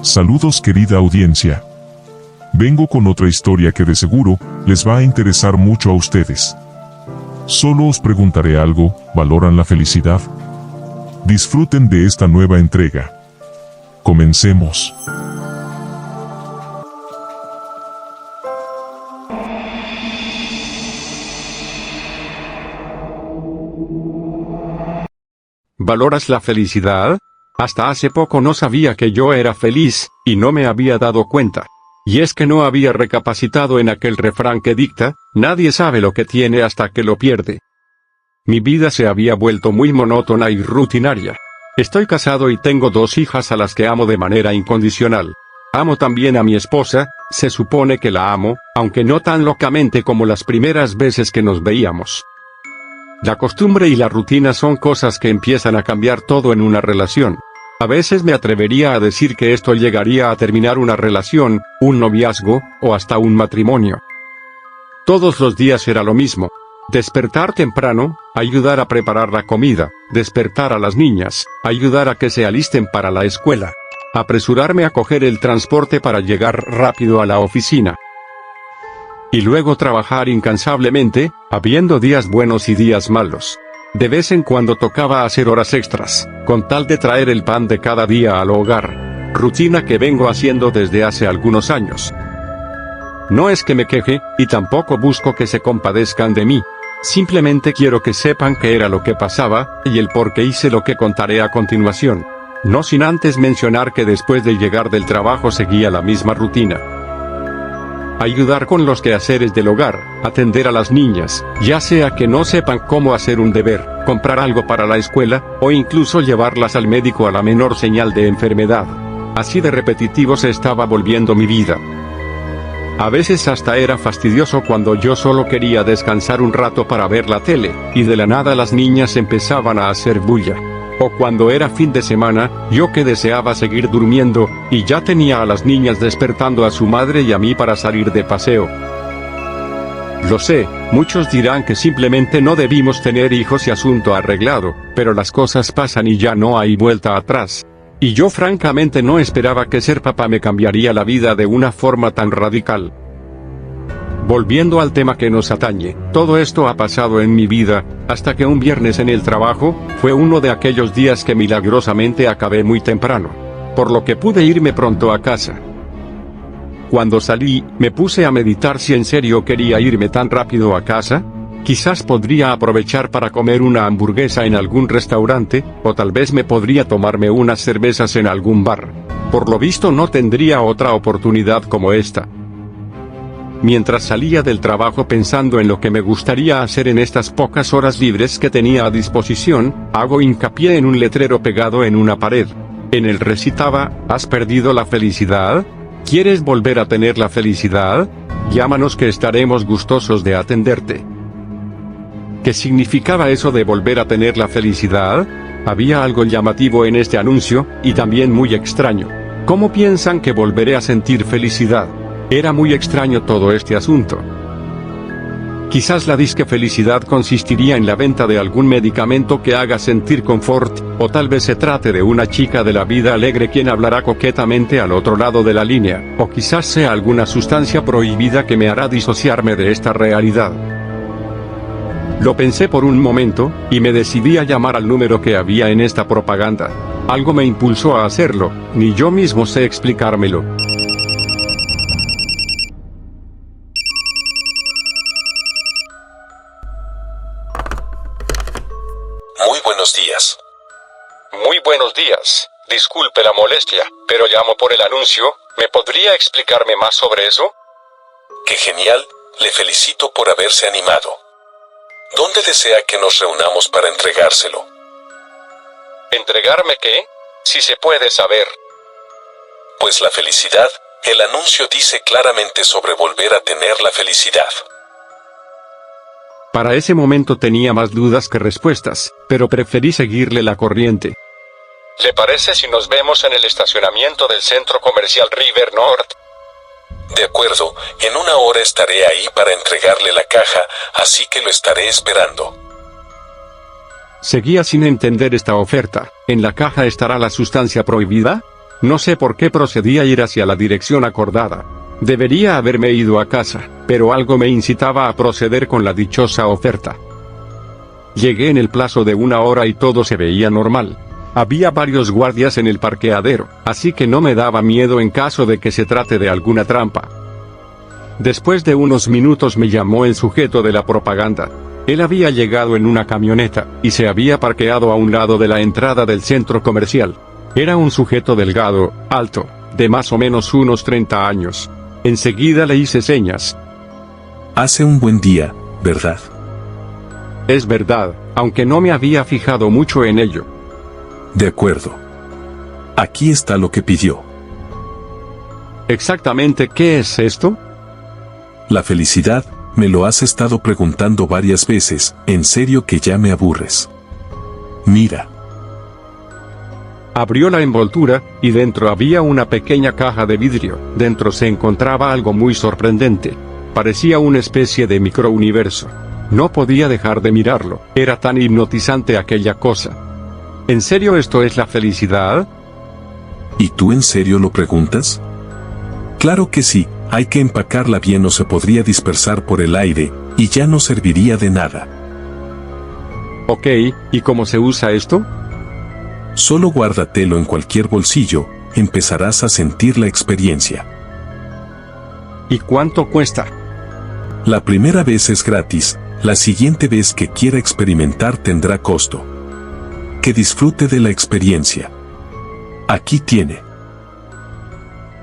Saludos querida audiencia. Vengo con otra historia que de seguro les va a interesar mucho a ustedes. Solo os preguntaré algo, ¿valoran la felicidad? Disfruten de esta nueva entrega. Comencemos. ¿Valoras la felicidad? Hasta hace poco no sabía que yo era feliz, y no me había dado cuenta. Y es que no había recapacitado en aquel refrán que dicta, nadie sabe lo que tiene hasta que lo pierde. Mi vida se había vuelto muy monótona y rutinaria. Estoy casado y tengo 2 hijas a las que amo de manera incondicional. Amo también a mi esposa, se supone que la amo, aunque no tan locamente como las primeras veces que nos veíamos. La costumbre y la rutina son cosas que empiezan a cambiar todo en una relación. A veces me atrevería a decir que esto llegaría a terminar una relación, un noviazgo, o hasta un matrimonio. Todos los días era lo mismo. Despertar temprano, ayudar a preparar la comida, despertar a las niñas, ayudar a que se alisten para la escuela, apresurarme a coger el transporte para llegar rápido a la oficina. Y luego trabajar incansablemente, habiendo días buenos y días malos. De vez en cuando tocaba hacer horas extras, con tal de traer el pan de cada día al hogar. Rutina que vengo haciendo desde hace algunos años. No es que me queje, y tampoco busco que se compadezcan de mí. Simplemente quiero que sepan qué era lo que pasaba, y el por qué hice lo que contaré a continuación. No sin antes mencionar que después de llegar del trabajo seguía la misma rutina. Ayudar con los quehaceres del hogar, atender a las niñas, ya sea que no sepan cómo hacer un deber, comprar algo para la escuela, o incluso llevarlas al médico a la menor señal de enfermedad. Así de repetitivo se estaba volviendo mi vida. A veces hasta era fastidioso cuando yo solo quería descansar un rato para ver la tele, y de la nada las niñas empezaban a hacer bulla. O cuando era fin de semana, yo que deseaba seguir durmiendo, y ya tenía a las niñas despertando a su madre y a mí para salir de paseo. Lo sé, muchos dirán que simplemente no debimos tener hijos y asunto arreglado, pero las cosas pasan y ya no hay vuelta atrás. Y yo francamente no esperaba que ser papá me cambiaría la vida de una forma tan radical. Volviendo al tema que nos atañe, todo esto ha pasado en mi vida, hasta que un viernes en el trabajo, fue uno de aquellos días que milagrosamente acabé muy temprano. Por lo que pude irme pronto a casa. Cuando salí, me puse a meditar si en serio quería irme tan rápido a casa. Quizás podría aprovechar para comer una hamburguesa en algún restaurante, o tal vez me podría tomarme unas cervezas en algún bar. Por lo visto no tendría otra oportunidad como esta. Mientras salía del trabajo pensando en lo que me gustaría hacer en estas pocas horas libres que tenía a disposición, hago hincapié en un letrero pegado en una pared. En él recitaba, ¿has perdido la felicidad? ¿Quieres volver a tener la felicidad? Llámanos que estaremos gustosos de atenderte. ¿Qué significaba eso de volver a tener la felicidad? Había algo llamativo en este anuncio, y también muy extraño. ¿Cómo piensan que volveré a sentir felicidad? Era muy extraño todo este asunto. Quizás la disque felicidad consistiría en la venta de algún medicamento que haga sentir confort, o tal vez se trate de una chica de la vida alegre quien hablará coquetamente al otro lado de la línea, o quizás sea alguna sustancia prohibida que me hará disociarme de esta realidad. Lo pensé por un momento, y me decidí a llamar al número que había en esta propaganda. Algo me impulsó a hacerlo, ni yo mismo sé explicármelo. Muy buenos días. Muy buenos días. Disculpe la molestia, pero llamo por el anuncio. ¿Me podría explicarme más sobre eso? ¡Qué genial! Le felicito por haberse animado. ¿Dónde desea que nos reunamos para entregárselo? ¿Entregarme qué? Si se puede saber. Pues la felicidad, el anuncio dice claramente sobre volver a tener la felicidad. Para ese momento tenía más dudas que respuestas, pero preferí seguirle la corriente. ¿Le parece si nos vemos en el estacionamiento del centro comercial River North? De acuerdo, en 1 hora estaré ahí para entregarle la caja, así que lo estaré esperando. Seguía sin entender esta oferta. ¿En la caja estará la sustancia prohibida? No sé por qué procedí a ir hacia la dirección acordada. Debería haberme ido a casa, pero algo me incitaba a proceder con la dichosa oferta. Llegué en el plazo de 1 hora y todo se veía normal. Había varios guardias en el parqueadero, así que no me daba miedo en caso de que se trate de alguna trampa. Después de unos minutos me llamó el sujeto de la propaganda. Él había llegado en una camioneta, y se había parqueado a un lado de la entrada del centro comercial. Era un sujeto delgado, alto, de más o menos unos 30 años. Enseguida le hice señas. Hace un buen día, ¿verdad? Es verdad, aunque no me había fijado mucho en ello. De acuerdo. Aquí está lo que pidió. ¿Exactamente qué es esto? La felicidad, me lo has estado preguntando varias veces, en serio que ya me aburres. Mira. Abrió la envoltura, y dentro había una pequeña caja de vidrio. Dentro se encontraba algo muy sorprendente. Parecía una especie de microuniverso. No podía dejar de mirarlo, era tan hipnotizante aquella cosa. ¿En serio esto es la felicidad? ¿Y tú en serio lo preguntas? Claro que sí, hay que empacarla bien o se podría dispersar por el aire, y ya no serviría de nada. Ok, ¿y cómo se usa esto? Solo guárdatelo en cualquier bolsillo, empezarás a sentir la experiencia. ¿Y cuánto cuesta? La primera vez es gratis, la siguiente vez que quiera experimentar tendrá costo. Que disfrute de la experiencia. Aquí tiene.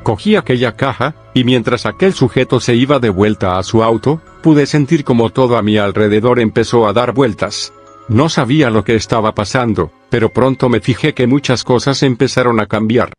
Cogí aquella caja, y mientras aquel sujeto se iba de vuelta a su auto, pude sentir como todo a mi alrededor empezó a dar vueltas. No sabía lo que estaba pasando, pero pronto me fijé que muchas cosas empezaron a cambiar.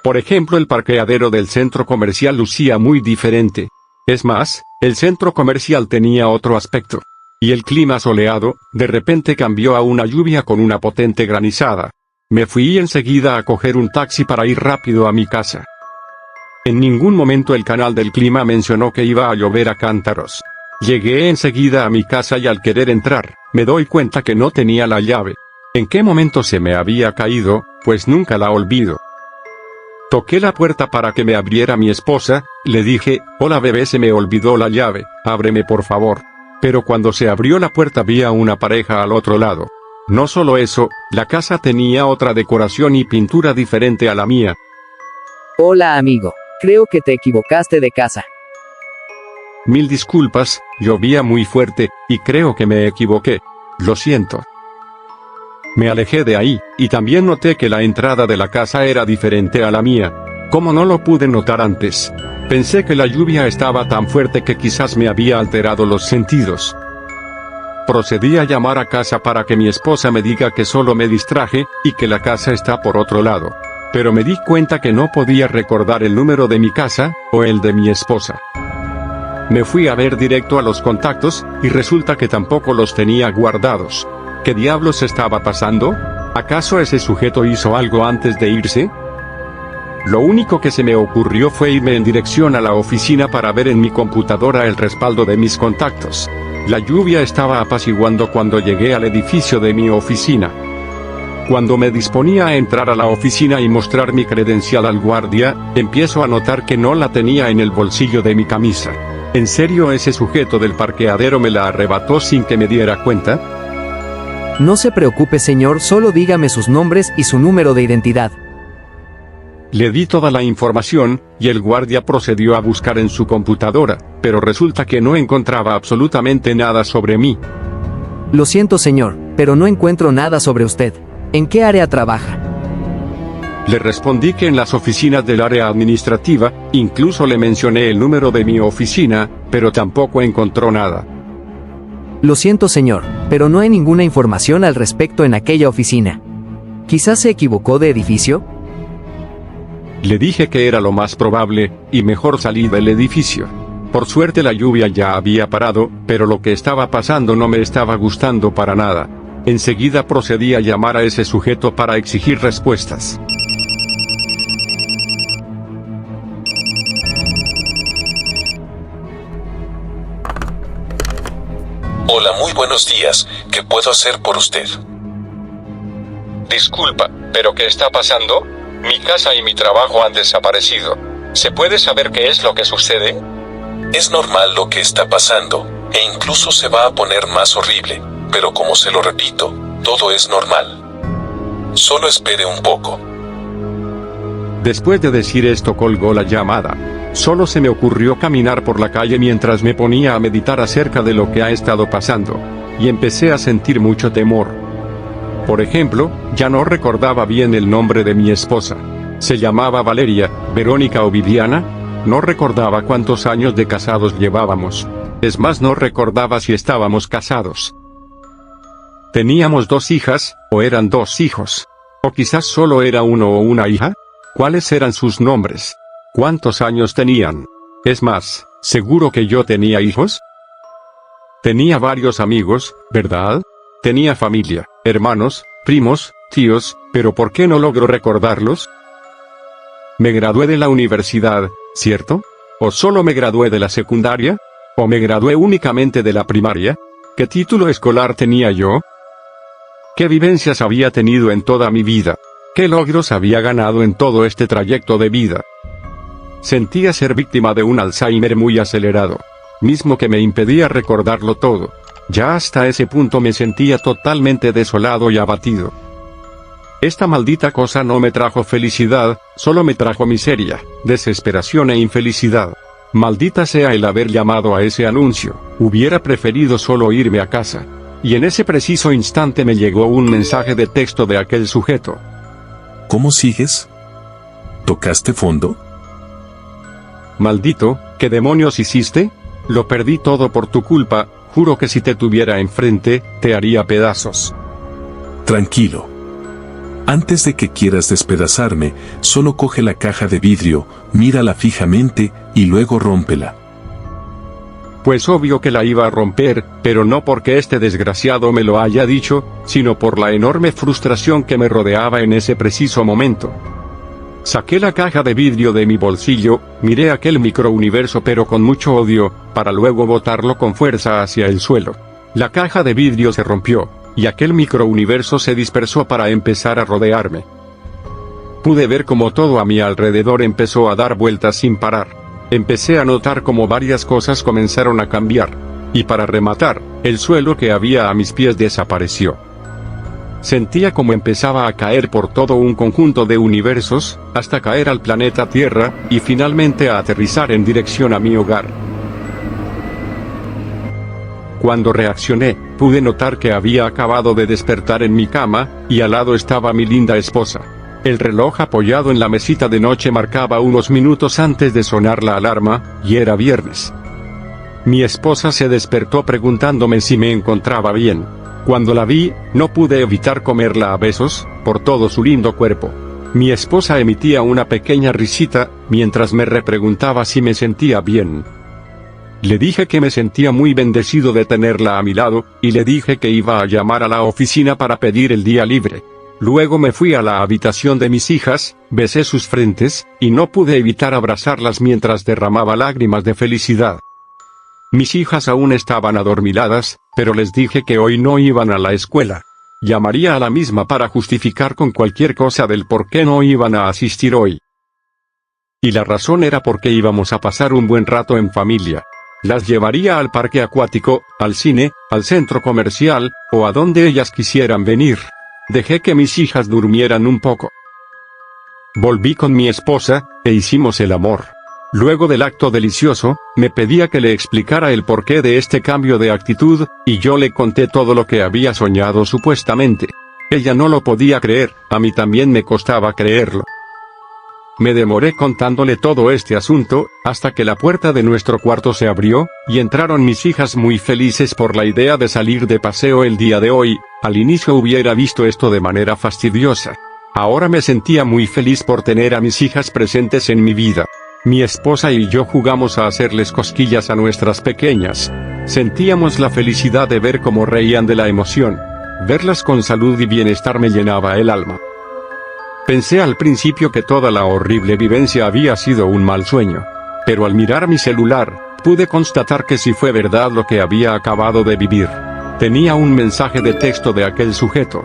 Por ejemplo, el parqueadero del centro comercial lucía muy diferente. Es más, el centro comercial tenía otro aspecto. Y el clima soleado, de repente cambió a una lluvia con una potente granizada. Me fui enseguida a coger un taxi para ir rápido a mi casa. En ningún momento el canal del clima mencionó que iba a llover a cántaros. Llegué enseguida a mi casa y al querer entrar, me doy cuenta que no tenía la llave. ¿En qué momento se me había caído? Pues nunca la olvido. Toqué la puerta para que me abriera mi esposa, le dije, hola bebé, se me olvidó la llave, ábreme por favor. Pero cuando se abrió la puerta vi a una pareja al otro lado. No solo eso, la casa tenía otra decoración y pintura diferente a la mía. Hola amigo, creo que te equivocaste de casa. Mil disculpas, llovía muy fuerte, y creo que me equivoqué. Lo siento. Me alejé de ahí, y también noté que la entrada de la casa era diferente a la mía. ¿Cómo no lo pude notar antes? Pensé que la lluvia estaba tan fuerte que quizás me había alterado los sentidos. Procedí a llamar a casa para que mi esposa me diga que solo me distraje, y que la casa está por otro lado. Pero me di cuenta que no podía recordar el número de mi casa, o el de mi esposa. Me fui a ver directo a los contactos, y resulta que tampoco los tenía guardados. ¿Qué diablos estaba pasando? ¿Acaso ese sujeto hizo algo antes de irse? Lo único que se me ocurrió fue irme en dirección a la oficina para ver en mi computadora el respaldo de mis contactos. La lluvia estaba apaciguando cuando llegué al edificio de mi oficina. Cuando me disponía a entrar a la oficina y mostrar mi credencial al guardia, empiezo a notar que no la tenía en el bolsillo de mi camisa. ¿En serio ese sujeto del parqueadero me la arrebató sin que me diera cuenta? No se preocupe señor, solo dígame sus nombres y su número de identidad. Le di toda la información, y el guardia procedió a buscar en su computadora, pero resulta que no encontraba absolutamente nada sobre mí. Lo siento señor, pero no encuentro nada sobre usted. ¿En qué área trabaja? Le respondí que en las oficinas del área administrativa, incluso le mencioné el número de mi oficina, pero tampoco encontró nada. Lo siento señor, pero no hay ninguna información al respecto en aquella oficina. ¿Quizás se equivocó de edificio? Le dije que era lo más probable, y mejor salí del edificio. Por suerte la lluvia ya había parado, pero lo que estaba pasando no me estaba gustando para nada. Enseguida procedí a llamar a ese sujeto para exigir respuestas. Hola, muy buenos días, ¿qué puedo hacer por usted? Disculpa, ¿pero qué está pasando? Mi casa y mi trabajo han desaparecido. ¿Se puede saber qué es lo que sucede? Es normal lo que está pasando, e incluso se va a poner más horrible, pero como se lo repito, todo es normal. Solo espere un poco. Después de decir esto colgó la llamada. Solo se me ocurrió caminar por la calle mientras me ponía a meditar acerca de lo que ha estado pasando, y empecé a sentir mucho temor. Por ejemplo, ya no recordaba bien el nombre de mi esposa. ¿Se llamaba Valeria, Verónica o Viviana? No recordaba cuántos años de casados llevábamos. Es más, no recordaba si estábamos casados. ¿Teníamos 2 hijas, o eran 2 hijos? ¿O quizás solo era uno o una hija? ¿Cuáles eran sus nombres? ¿Cuántos años tenían? Es más, ¿seguro que yo tenía hijos? Tenía varios amigos, ¿verdad? Tenía familia, hermanos, primos, tíos, pero ¿por qué no logro recordarlos? Me gradué de la universidad, ¿cierto? ¿O solo me gradué de la secundaria? ¿O me gradué únicamente de la primaria? ¿Qué título escolar tenía yo? ¿Qué vivencias había tenido en toda mi vida? ¿Qué logros había ganado en todo este trayecto de vida? Sentía ser víctima de un Alzheimer muy acelerado, mismo que me impedía recordarlo todo. Ya hasta ese punto me sentía totalmente desolado y abatido. Esta maldita cosa no me trajo felicidad, solo me trajo miseria, desesperación e infelicidad. Maldita sea el haber llamado a ese anuncio, hubiera preferido solo irme a casa. Y en ese preciso instante me llegó un mensaje de texto de aquel sujeto. ¿Cómo sigues? ¿Tocaste fondo? Maldito, ¿qué demonios hiciste? Lo perdí todo por tu culpa, juro que si te tuviera enfrente, te haría pedazos. Tranquilo. Antes de que quieras despedazarme, solo coge la caja de vidrio, mírala fijamente, y luego rómpela. Pues obvio que la iba a romper, pero no porque este desgraciado me lo haya dicho, sino por la enorme frustración que me rodeaba en ese preciso momento. Saqué la caja de vidrio de mi bolsillo, miré aquel microuniverso pero con mucho odio, para luego botarlo con fuerza hacia el suelo. La caja de vidrio se rompió, y aquel microuniverso se dispersó para empezar a rodearme. Pude ver cómo todo a mi alrededor empezó a dar vueltas sin parar. Empecé a notar cómo varias cosas comenzaron a cambiar. Y para rematar, el suelo que había a mis pies desapareció. Sentía como empezaba a caer por todo un conjunto de universos, hasta caer al planeta Tierra, y finalmente a aterrizar en dirección a mi hogar. Cuando reaccioné, pude notar que había acabado de despertar en mi cama, y al lado estaba mi linda esposa. El reloj apoyado en la mesita de noche marcaba unos minutos antes de sonar la alarma, y era viernes. Mi esposa se despertó preguntándome si me encontraba bien. Cuando la vi, no pude evitar comerla a besos, por todo su lindo cuerpo. Mi esposa emitía una pequeña risita, mientras me repreguntaba si me sentía bien. Le dije que me sentía muy bendecido de tenerla a mi lado, y le dije que iba a llamar a la oficina para pedir el día libre. Luego me fui a la habitación de mis hijas, besé sus frentes, y no pude evitar abrazarlas mientras derramaba lágrimas de felicidad. Mis hijas aún estaban adormiladas, pero les dije que hoy no iban a la escuela. Llamaría a la misma para justificar con cualquier cosa del por qué no iban a asistir hoy. Y la razón era porque íbamos a pasar un buen rato en familia. Las llevaría al parque acuático, al cine, al centro comercial, o a donde ellas quisieran venir. Dejé que mis hijas durmieran un poco. Volví con mi esposa, e hicimos el amor. Luego del acto delicioso, me pedía que le explicara el porqué de este cambio de actitud, y yo le conté todo lo que había soñado supuestamente. Ella no lo podía creer, a mí también me costaba creerlo. Me demoré contándole todo este asunto, hasta que la puerta de nuestro cuarto se abrió, y entraron mis hijas muy felices por la idea de salir de paseo el día de hoy. Al inicio hubiera visto esto de manera fastidiosa. Ahora me sentía muy feliz por tener a mis hijas presentes en mi vida. Mi esposa y yo jugamos a hacerles cosquillas a nuestras pequeñas. Sentíamos la felicidad de ver cómo reían de la emoción. Verlas con salud y bienestar me llenaba el alma. Pensé al principio que toda la horrible vivencia había sido un mal sueño. Pero al mirar mi celular, pude constatar que sí fue verdad lo que había acabado de vivir. Tenía un mensaje de texto de aquel sujeto.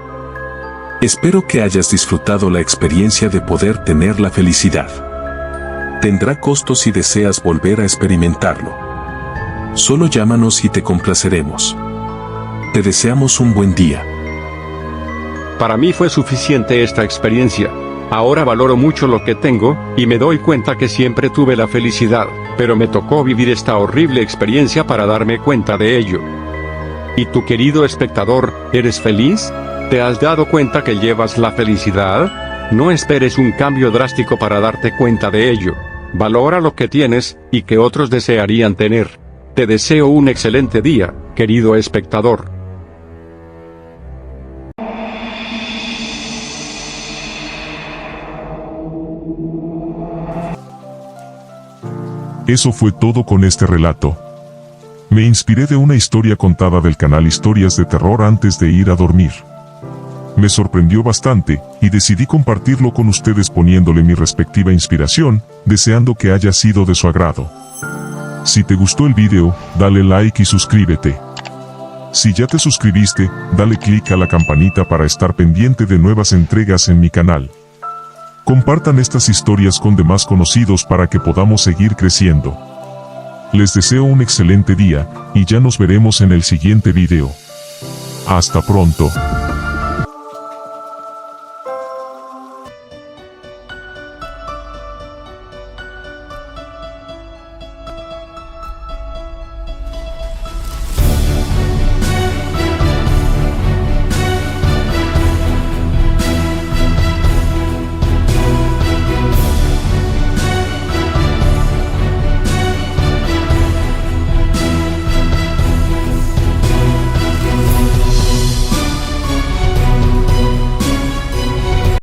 Espero que hayas disfrutado la experiencia de poder tener la felicidad. Tendrá costo si deseas volver a experimentarlo. Solo llámanos y te complaceremos. Te deseamos un buen día. Para mí fue suficiente esta experiencia. Ahora valoro mucho lo que tengo, y me doy cuenta que siempre tuve la felicidad, pero me tocó vivir esta horrible experiencia para darme cuenta de ello. ¿Y tú, querido espectador, eres feliz? ¿Te has dado cuenta que llevas la felicidad? No esperes un cambio drástico para darte cuenta de ello. Valora lo que tienes, y que otros desearían tener. Te deseo un excelente día, querido espectador. Eso fue todo con este relato. Me inspiré de una historia contada del canal Historias de Terror antes de ir a dormir. Me sorprendió bastante, y decidí compartirlo con ustedes poniéndole mi respectiva inspiración, deseando que haya sido de su agrado. Si te gustó el video, dale like y suscríbete. Si ya te suscribiste, dale click a la campanita para estar pendiente de nuevas entregas en mi canal. Compartan estas historias con demás conocidos para que podamos seguir creciendo. Les deseo un excelente día, y ya nos veremos en el siguiente video. Hasta pronto.